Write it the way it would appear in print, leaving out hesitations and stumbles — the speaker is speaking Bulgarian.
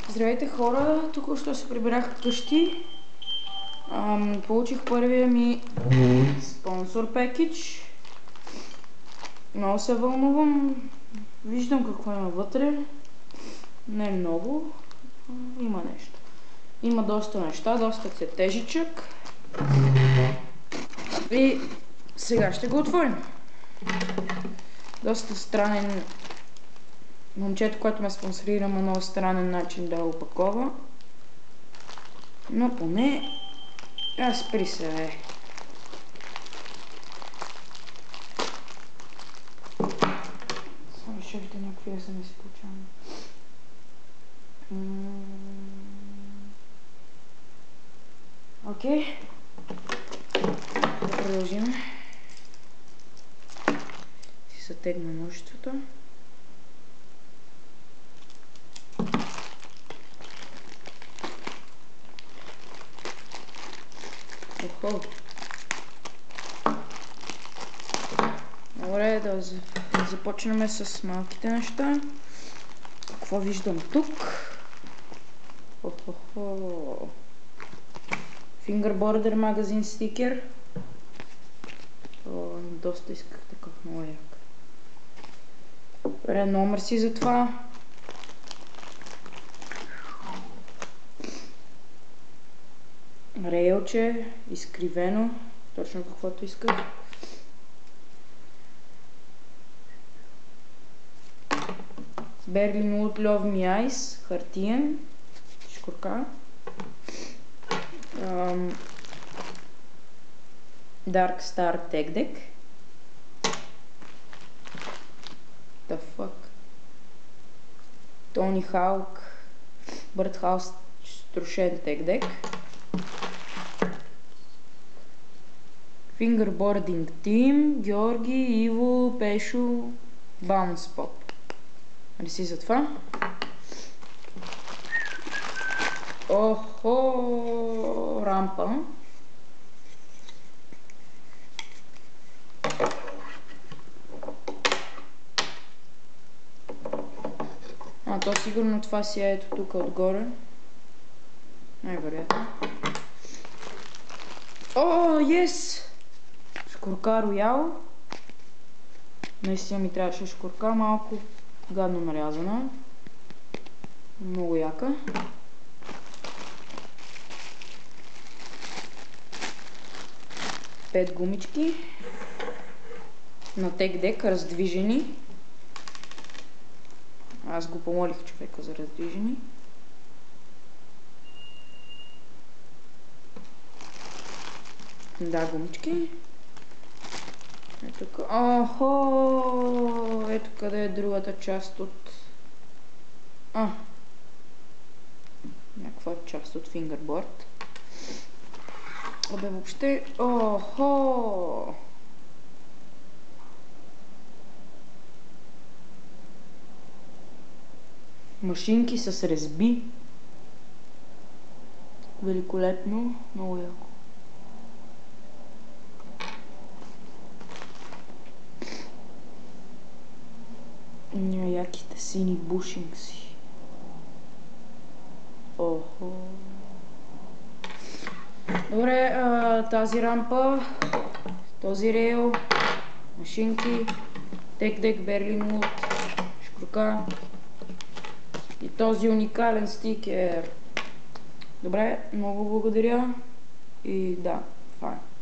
Здравейте хора, току-що се прибрах къщи. Получих първия ми спонсор пекидж. Много се вълнувам. Виждам какво има вътре. Не много. Има нещо. Има доста неща, доста е тежичък. И сега ще го отворим. Доста странен. Момчето, което ме спонсорира, има много странен начин да опакова. Но поне спри се. Само ще видя някакви SMS получавам. Окей. Да продължим. Си сътегна ножичето. Добре, да започнем с малките неща. Какво виждам тук? Fingerboarder магазин стикер. Доста исках такъв, много як. Добре, номер си за това. Рейлче, изкривено, точно каквото исках. Berlin Wood Love Me Ice, хартиен, шкурка. Dark Star Tech Deck. The fuck? Tony Hawk, Birdhouse Strushen Tech Deck. Fingerboarding Team, Георги, Иво, Пешо, Bounce Pop. Нали си за това? Охо, рампа. То сигурно това си е ето тук отгоре. Най-вероятно. О, ес! Шкурка Роял. Наистина ми трябваше шкурка, малко гадно нарязана. Много яка. Пет гумички. На тек дек, раздвижени. Аз го помолих човека за раздвижени. Да, гумички. Ето тук. Охо! Ето къде е другата част от... някаква част от фингърборд. Абе въобще... Охо! Машинки с резби. Великолепно, много яко. Яките сини бушингси. Охо. Добре, тази рампа, този рейл, машинки, тек-дек, Berlin Wood, шкурка и този уникален стикер. Добре, много благодаря и да, това е.